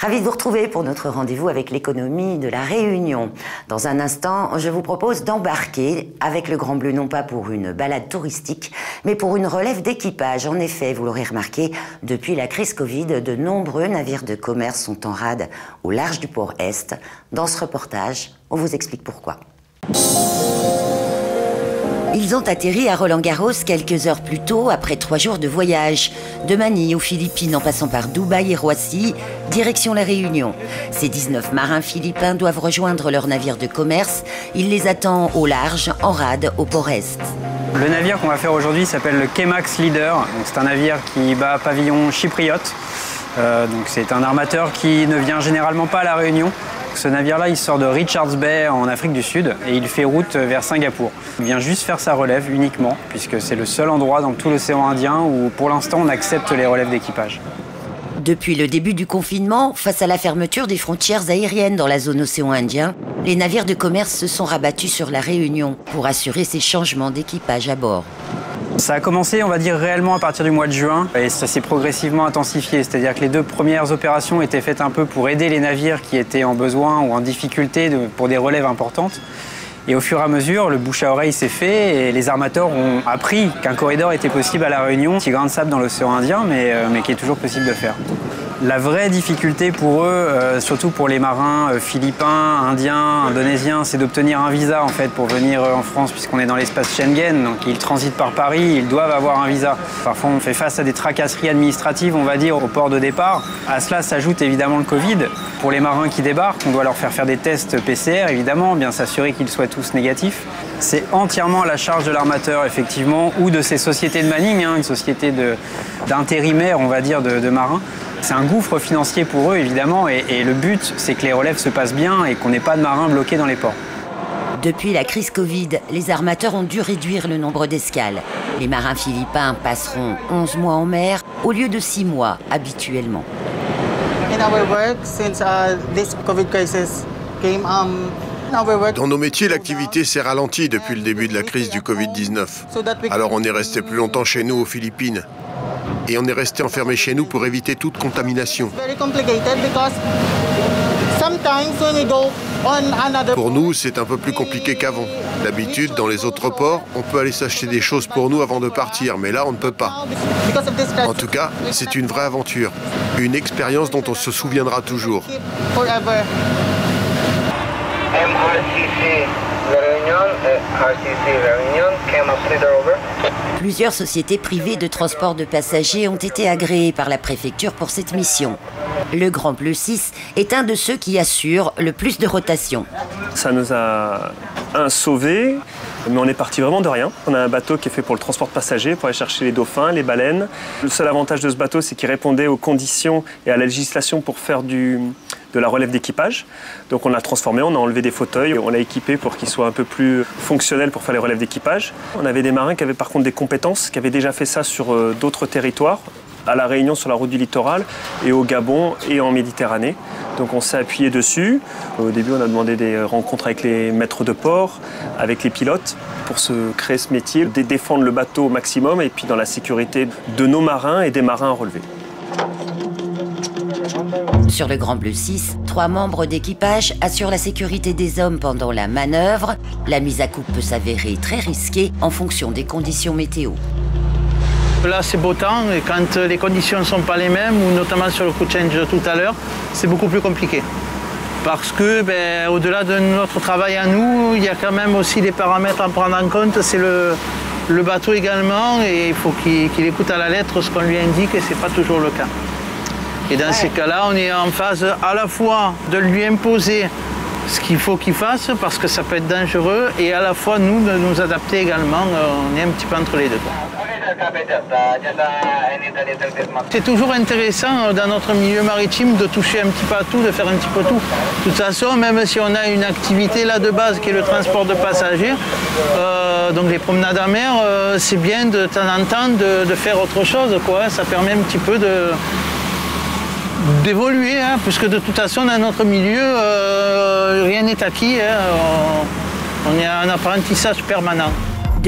Ravi de vous retrouver pour notre rendez-vous avec l'économie de la Réunion. Dans un instant, je vous propose d'embarquer avec le Grand Bleu, non pas pour une balade touristique, mais pour une relève d'équipage. En effet, vous l'aurez remarqué, depuis la crise Covid, de nombreux navires de commerce sont en rade au large du port Est. Dans ce reportage, on vous explique pourquoi. Ils ont atterri à Roland-Garros quelques heures plus tôt, après 3 jours de voyage. De Manille aux Philippines, en passant par Dubaï et Roissy, direction la Réunion. Ces 19 marins philippins doivent rejoindre leur navire de commerce. Il les attend au large, en rade, au port Est. Le navire qu'on va faire aujourd'hui s'appelle le K-Max Leader. C'est un navire qui bat pavillon chypriote. C'est un armateur qui ne vient généralement pas à la Réunion. Ce navire-là, il sort de Richards Bay en Afrique du Sud et il fait route vers Singapour. Il vient juste faire sa relève uniquement, puisque c'est le seul endroit dans tout l'océan Indien où pour l'instant on accepte les relèves d'équipage. Depuis le début du confinement, face à la fermeture des frontières aériennes dans la zone océan Indien, les navires de commerce se sont rabattus sur la Réunion pour assurer ces changements d'équipage à bord. Ça a commencé, on va dire, réellement à partir du mois de juin et ça s'est progressivement intensifié. C'est-à-dire que les 2 premières opérations étaient faites un peu pour aider les navires qui étaient en besoin ou en difficulté pour des relèves importantes. Et au fur et à mesure, le bouche à oreille s'est fait et les armateurs ont appris qu'un corridor était possible à la Réunion, petit grain de sable dans l'océan Indien, mais qui est toujours possible de faire. La vraie difficulté pour eux, surtout pour les marins philippins, indiens, indonésiens, c'est d'obtenir un visa en fait pour venir en France puisqu'on est dans l'espace Schengen, donc ils transitent par Paris, ils doivent avoir un visa. Parfois on fait face à des tracasseries administratives, on va dire, au port de départ. À cela s'ajoute évidemment le Covid. Pour les marins qui débarquent, on doit leur faire des tests PCR évidemment, bien s'assurer qu'ils soient tous négatifs. C'est entièrement à la charge de l'armateur effectivement ou de ces sociétés de manning, une société d'intérimaires on va dire de marins. C'est un gouffre financier pour eux, évidemment, et le but, c'est que les relèves se passent bien et qu'on n'ait pas de marins bloqués dans les ports. Depuis la crise Covid, les armateurs ont dû réduire le nombre d'escales. Les marins philippins passeront 11 mois en mer au lieu de 6 mois habituellement. Dans nos métiers, l'activité s'est ralentie depuis le début de la crise du Covid-19. Alors on est resté plus longtemps chez nous aux Philippines. Et on est resté enfermé chez nous pour éviter toute contamination. Pour nous, c'est un peu plus compliqué qu'avant. D'habitude, dans les autres ports, on peut aller s'acheter des choses pour nous avant de partir, mais là, on ne peut pas. En tout cas, c'est une vraie aventure, une expérience dont on se souviendra toujours. Plusieurs sociétés privées de transport de passagers ont été agréées par la préfecture pour cette mission. Le Grand Bleu 6 est un de ceux qui assure le plus de rotation. Ça nous a sauvés, mais on est parti vraiment de rien. On a un bateau qui est fait pour le transport de passagers, pour aller chercher les dauphins, les baleines. Le seul avantage de ce bateau, c'est qu'il répondait aux conditions et à la législation pour faire de la relève d'équipage. Donc on l'a transformé, on a enlevé des fauteuils, on l'a équipé pour qu'il soit un peu plus fonctionnel pour faire les relèves d'équipage. On avait des marins qui avaient par contre des compétences, qui avaient déjà fait ça sur d'autres territoires, à La Réunion sur la route du littoral et au Gabon et en Méditerranée. Donc on s'est appuyé dessus. Au début, on a demandé des rencontres avec les maîtres de port, avec les pilotes, pour se créer ce métier, de défendre le bateau au maximum et puis dans la sécurité de nos marins et des marins à relever. Sur le Grand Bleu 6, 3 membres d'équipage assurent la sécurité des hommes pendant la manœuvre. La mise à coupe peut s'avérer très risquée en fonction des conditions météo. Là, c'est beau temps et quand les conditions ne sont pas les mêmes, ou notamment sur le coup de change de tout à l'heure, c'est beaucoup plus compliqué. Parce que, au-delà de notre travail à nous, il y a quand même aussi des paramètres à prendre en compte. C'est le bateau également et il faut qu'il écoute à la lettre ce qu'on lui indique et ce n'est pas toujours le cas. Et dans ces cas-là, on est en phase à la fois de lui imposer ce qu'il faut qu'il fasse parce que ça peut être dangereux et à la fois nous de nous adapter également. On est un petit peu entre les deux. C'est toujours intéressant dans notre milieu maritime de toucher un petit peu à tout, de faire un petit peu tout. De toute façon, même si on a une activité là de base qui est le transport de passagers, donc les promenades en mer, c'est bien de temps en temps de faire autre chose, quoi. Ça permet un petit peu d'évoluer, puisque de toute façon dans notre milieu, rien n'est acquis. On est en apprentissage permanent.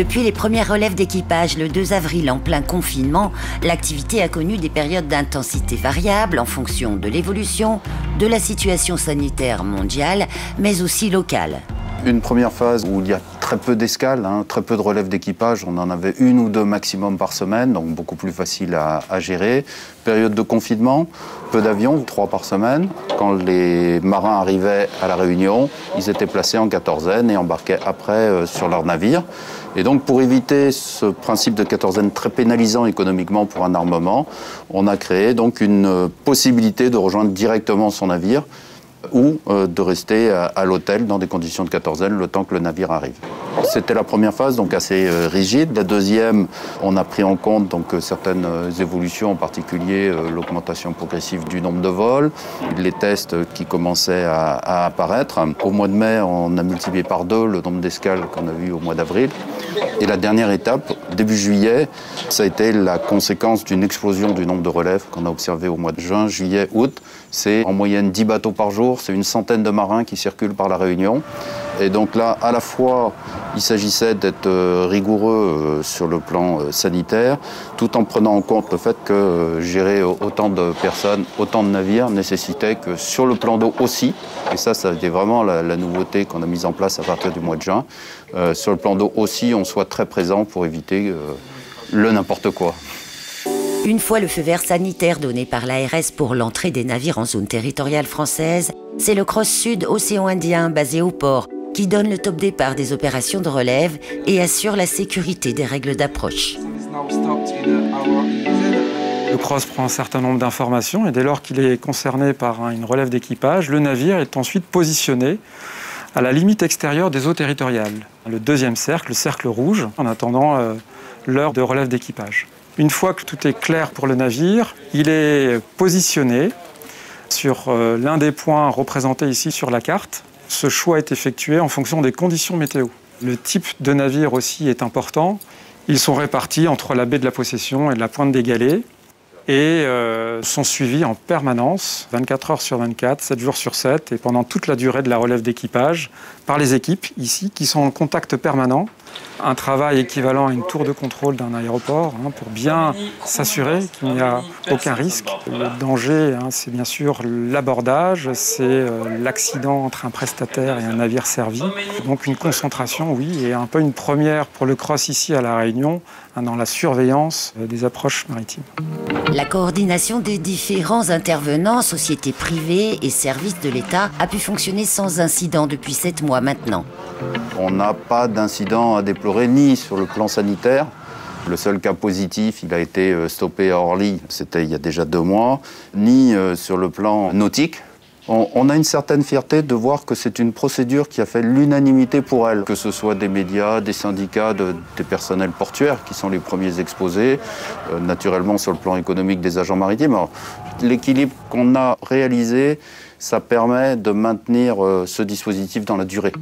Depuis les premières relèves d'équipage le 2 avril en plein confinement, l'activité a connu des périodes d'intensité variables en fonction de l'évolution de la situation sanitaire mondiale, mais aussi locale. Une première phase où il y a très peu d'escales, très peu de relèves d'équipage. On en avait 1 ou 2 maximum par semaine, donc beaucoup plus facile à gérer. Période de confinement, peu d'avions, 3 par semaine. Quand les marins arrivaient à La Réunion, ils étaient placés en quatorzaine et embarquaient après sur leur navire. Et donc pour éviter ce principe de quatorzaine très pénalisant économiquement pour un armement, on a créé donc une possibilité de rejoindre directement son navire ou de rester à l'hôtel dans des conditions de quatorzaine le temps que le navire arrive. C'était la première phase, donc assez rigide. La deuxième, on a pris en compte donc, certaines évolutions, en particulier l'augmentation progressive du nombre de vols, les tests qui commençaient à apparaître. Au mois de mai, on a multiplié par 2 le nombre d'escales qu'on a vu au mois d'avril. Et la dernière étape, début juillet, ça a été la conséquence d'une explosion du nombre de relèves qu'on a observé au mois de juin, juillet, août. C'est en moyenne 10 bateaux par jour, c'est une centaine de marins qui circulent par La Réunion. Et donc là, à la fois, il s'agissait d'être rigoureux sur le plan sanitaire, tout en prenant en compte le fait que gérer autant de personnes, autant de navires, nécessitait que sur le plan d'eau aussi, et ça a été vraiment la nouveauté qu'on a mise en place à partir du mois de juin, sur le plan d'eau aussi, on soit très présent pour éviter le n'importe quoi. Une fois le feu vert sanitaire donné par l'ARS pour l'entrée des navires en zone territoriale française, c'est le Cross Sud Océan Indien basé au port qui donne le top départ des opérations de relève et assure la sécurité des règles d'approche. Le Cross prend un certain nombre d'informations et dès lors qu'il est concerné par une relève d'équipage, le navire est ensuite positionné à la limite extérieure des eaux territoriales. Le deuxième cercle, le cercle rouge, en attendant l'heure de relève d'équipage. Une fois que tout est clair pour le navire, il est positionné sur l'un des points représentés ici sur la carte. Ce choix est effectué en fonction des conditions météo. Le type de navire aussi est important. Ils sont répartis entre la baie de la Possession et la pointe des Galets et sont suivis en permanence, 24 heures sur 24, 7 jours sur 7, et pendant toute la durée de la relève d'équipage, par les équipes ici qui sont en contact permanent. Un travail équivalent à une tour de contrôle d'un aéroport pour bien s'assurer qu'il n'y a aucun risque. Le danger, c'est bien sûr l'abordage, c'est l'accident entre un prestataire et un navire servi. Donc une concentration, oui, et un peu une première pour le Cross ici à La Réunion, dans la surveillance des approches maritimes. La coordination des différents intervenants, sociétés privées et services de l'État, a pu fonctionner sans incident depuis 7 mois maintenant. On n'a pas d'incident à déplorer, ni sur le plan sanitaire. Le seul cas positif, il a été stoppé à Orly, c'était il y a déjà 2 mois, ni sur le plan nautique. On a une certaine fierté de voir que c'est une procédure qui a fait l'unanimité pour elle, que ce soit des médias, des syndicats, des personnels portuaires qui sont les premiers exposés, naturellement sur le plan économique des agents maritimes. L'équilibre qu'on a réalisé, ça permet de maintenir ce dispositif dans la durée.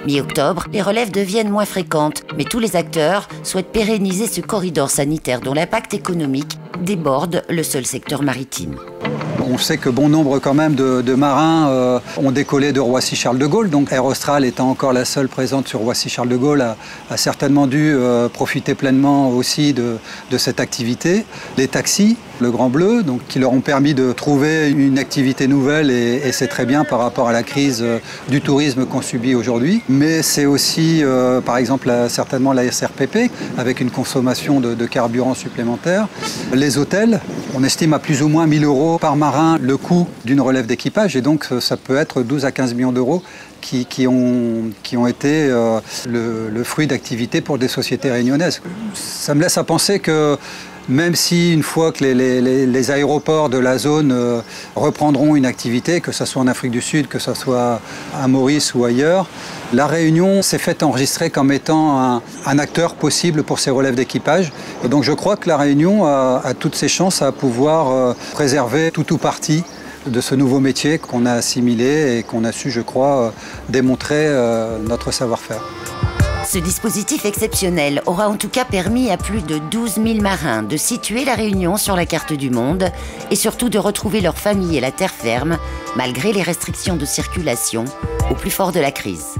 Mi-octobre, les relèves deviennent moins fréquentes, mais tous les acteurs souhaitent pérenniser ce corridor sanitaire dont l'impact économique déborde le seul secteur maritime. On sait que bon nombre quand même de marins ont décollé de Roissy-Charles de Gaulle, donc Air Austral étant encore la seule présente sur Roissy-Charles de Gaulle a certainement dû profiter pleinement aussi de cette activité. Les taxis, le Grand Bleu, donc, qui leur ont permis de trouver une activité nouvelle et c'est très bien par rapport à la crise du tourisme qu'on subit aujourd'hui. Mais c'est aussi par exemple certainement la SRPP avec une consommation de carburant supplémentaire. Les hôtels, on estime à plus ou moins 1 000 € par marin le coût d'une relève d'équipage et donc ça peut être 12 à 15 millions d'euros qui ont été le fruit d'activités pour des sociétés réunionnaises. Ça me laisse à penser que même si une fois que les aéroports de la zone reprendront une activité, que ce soit en Afrique du Sud, que ce soit à Maurice ou ailleurs, La Réunion s'est fait enregistrer comme étant un acteur possible pour ces relèves d'équipage. Et donc je crois que La Réunion a toutes ses chances à pouvoir préserver tout ou partie de ce nouveau métier qu'on a assimilé et qu'on a su, je crois, démontrer notre savoir-faire. Ce dispositif exceptionnel aura en tout cas permis à plus de 12 000 marins de situer La Réunion sur la carte du monde et surtout de retrouver leur famille et la terre ferme malgré les restrictions de circulation au plus fort de la crise.